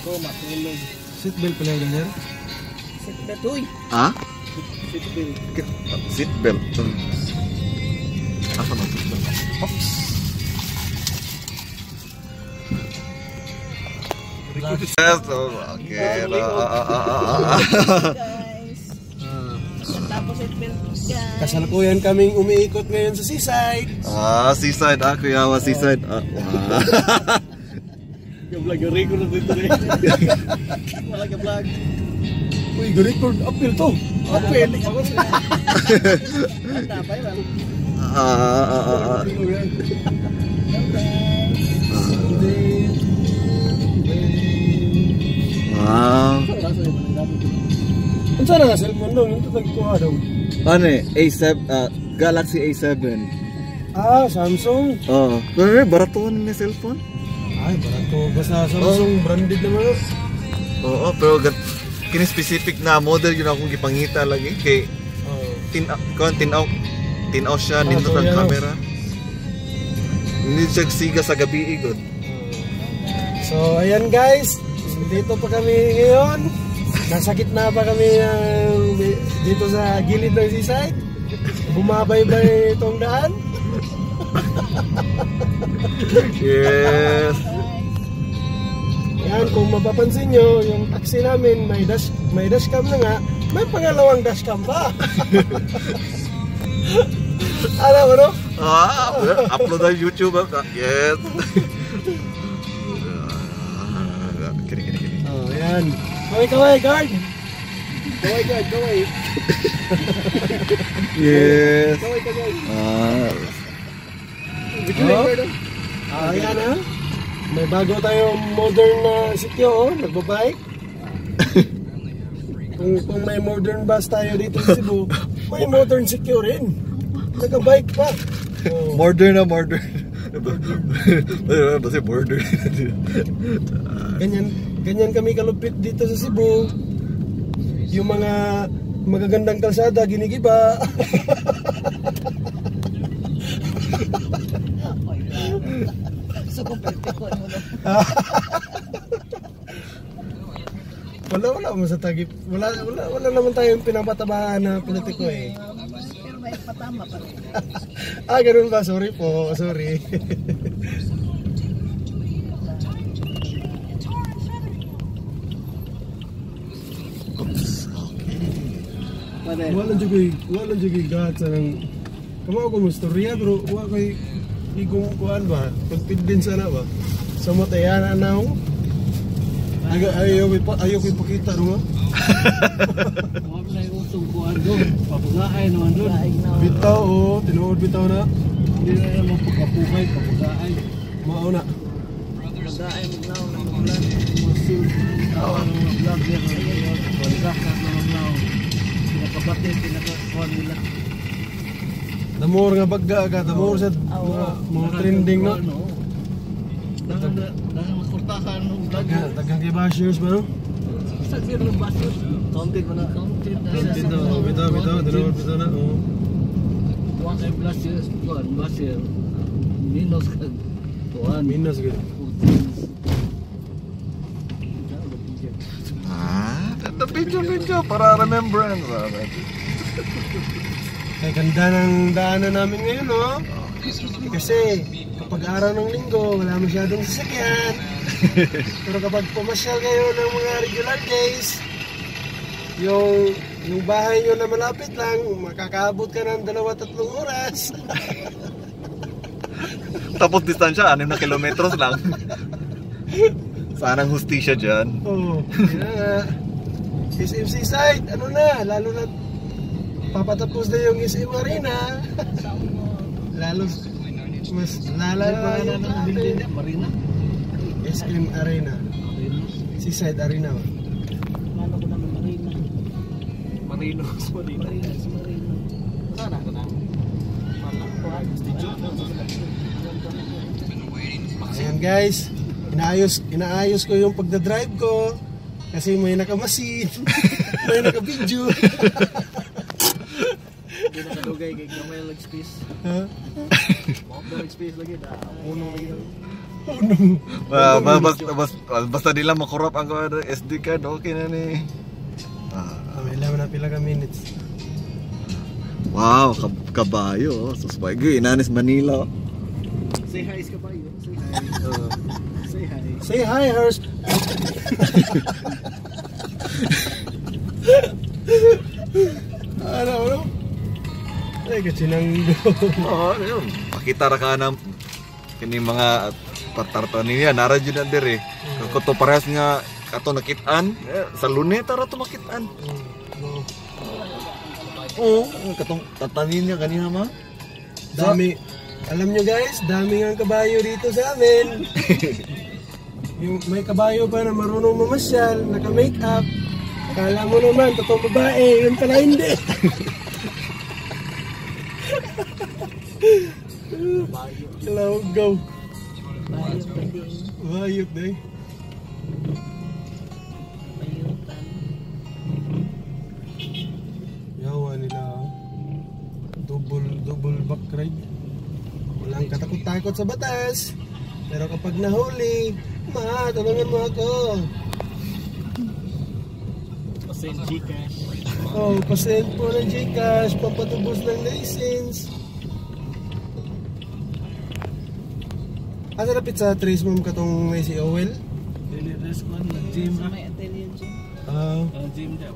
ko, matulog. Seatbelt pala yung ganyan? Seatbelt, uy! Ha? Seatbelt. Seatbelt. Asa ang seatbelt? Oops. Yes, okay. Guys. Tapos seatbelt, guys. Kasalukuyan kaming umiikot ngayon sa seaside. Seaside. Kuya wa seaside. Vlog, record na dito rin. Wala ka vlog. Uy, record uphill to. Uphill. Tapay lang. Ang sana nga cellphone doon, ito tagkuha daw. Ano A7, Galaxy A7. Samsung. Pero baraton ni cellphone. Ay, barato. Basta Samsung branded naman. Oo, pero kini specific na model yun akong gipangita lagi kay tinaw siya nindot ang camera. Hindi siya siga sa gabi igod. So ayan guys, dito pa kami ngayon. Nasa gitna pa kami dito sa gilid ng seaside. Bumabaybay itong daan. Yes. Yan, kung mapapansin nyo, yung taxi namin may dashcam na nga, may pangalawang dashcam pa. Alam mo no? Upload na YouTube. Yes. Kini. Oh, yan. Kaway, guard. Kaway, guard, kaway. Yes. Kaway, guard. Ayan ha. May bago tayong modern na sityo, nagbabike. Kung may modern bus tayo dito sa Cebu, may modern sityo rin. Nagabike pa. Modern. Kasi modern. Ganyan kami kalupit dito sa Cebu. Yung mga magagandang kalsada, ginigiba. So, kompetiko mo na. Wala mo sa tagip. Wala naman tayong pinapatabahan na politiko eh. Pero may patama pa rin. Ganun ba? Sorry po. Sorry. Wala juga gahat sa nang kamo ko mustorya pero wa kay igong kuan ba confidence na ba sa matayan na ako ayaw ko ipakita no. Wala na yung usong kuhan doon. Papugaay naman doon. Bitaw tinuod bitaw na. Hindi na naman pagkapuhay, papugaay. Mauna. Papugaay maglaw ng ulan. Masil. Ang mga vlog niya. Balikas na maglaw. Pinakabatid, pinakakuhan nila. Damor nga bagga ka, damor sa mga trending no. Dahil masportahan ng vlog. Dagang kay bashers ba no? Sa zero ng basos. Counted mo na. Counted na. Bitaw, tinawag bitaw na. Tuwang kay Blasir, tuwan, Blasir. Minos ka. Tuwan. Minos ka. The video para remembrance. Kaya ganda ng daanan namin ngayon no? Kasi kapag araw ng linggo, wala masyadong sasakyan. Pero kapag pumasyal kayo ng mga regular days, yung bahay nyo na malapit lang, makakaabot ka ng 2-3 oras. Tapos distansya, 6 na kilometros lang. Sanang hustisya dyan. Oo. SM Seaside, ano na, lalo na papatapos na yung SM Arena. Lalo mas lalala na ng Marina. SM Arena. Seaside Arena. Mano ko naman Marina. Marino. Sana ko na. Ayan guys, inaayos ko yung pagdadrive ko kasi may nakamasin, may nakabidyo. Hindi nakadugay kay kamay leg space. Ha? Leg space lagi na. Puno lagi. Basta nila makurap ang SD card, okay na ni. May laman na pila ka minutes. Wow, kabayo. Suspay. Inanis Manila. Say hi, kabayo. Say hi. Say hi. Say hi, Hers. Ano? Ay, kachinanggo. Oo, yun. Pakita ra ka ng kini mga partarto niya. Nara dyan na diri. Kato parehas nga kato nakitaan. Sa luneta ra to makitaan. Oo, katong tatanin niya kanina ma. Dami. Alam nyo guys, dami nga kabayo dito sa amin. Yung may kabayo pa na marunong mamasyal, naka-makeup. Akala mo naman, totoong babae, yun pala hindi. Hello, go. Bayot day. Yawa nila. Double back ride. Walang katakot-takot sa batas. Pero kapag nahuli, tulungan mo ako. Pasend Gcash. Oh, pasend po ng Gcash, papatubos ng license. Asa napit sa Trace Mom katong may si Owel? Deliveries ko na gym. May atelier gym. Gym daw.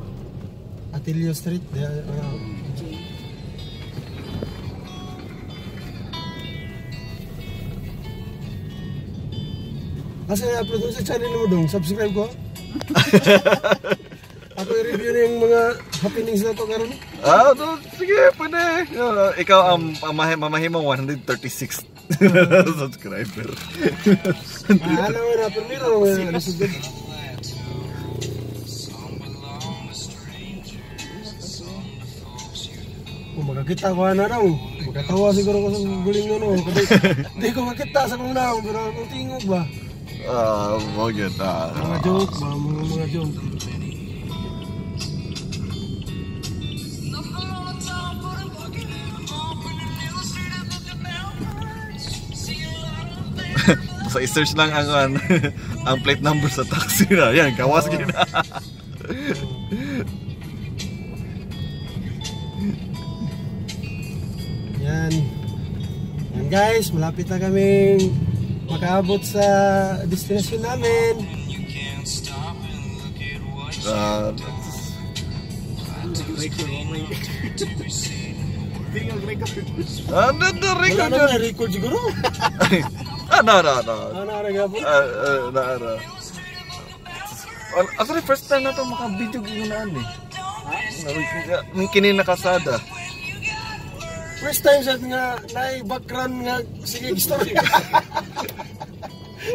Atilio Street. Gym. Asa na-upload mo sa channel mo dong? Subscribe ko? Ako i-review na yung mga happenings na to karon. Sige, pwede. Ikaw ang mamahimong 136 subscriber. Alam mo na, pero nasugod. Kung makakita ko na raw, makatawa siguro ko sa guling no. Hindi ko makita sa kong naong, pero kung tingog ba? Mga Mga joke ba? Mga joke. Sa i-search lang ang plate number sa taxi na. Yan, kawas gina. Yan. Yan guys, malapit na kaming makaabot sa destination namin. Wala na na-record siguro. Actually, first time na ito maka-video ginunaan eh. Kini nakasada. First time sa nga background nga sige story.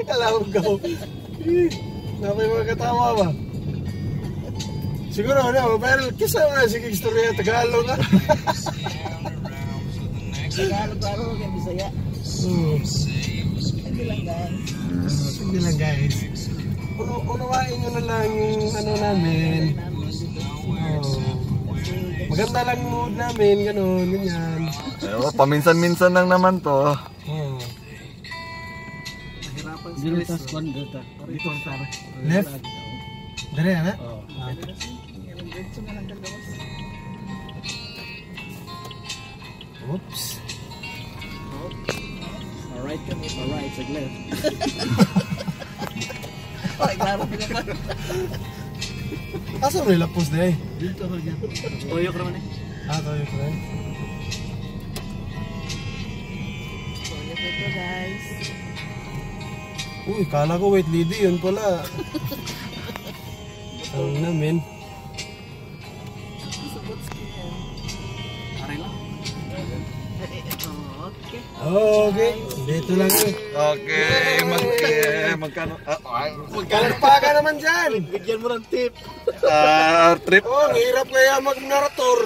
Alam ko. Napay mga katawa ba? Siguro na, pero kisa nga sige istorya Tagalog nga. Tagalog baro kay Bisaya. Sige lang guys. Unawain nyo na lang yung ano namin. Maganda lang mood namin, gano'n, ganyan. Paminsan-minsan lang naman to. Left? Dari na? Oops. Alright kami, alright, sa left. Ay, klaro ka naman. Asa mo nilapos na eh? Dito ko dyan. Toyo ka naman eh. Toyo ko rin. Toyo ko ito guys. Uy, kala ko wait lady, yun pala. Ang namin. Aray lang. Okay. Dito lang eh. Okay, magkano? Magkano pa ka naman dyan? Bigyan mo ng tip. Trip? Oh, hirap kaya mag-narrator.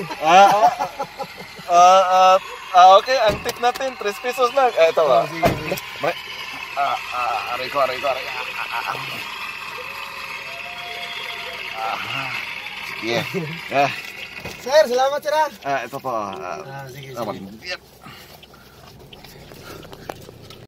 Okay, ang tip natin, 3 pesos lang. Ito ba? Aray ko. Sige. Sir, salamat sir. Ito po. Sige.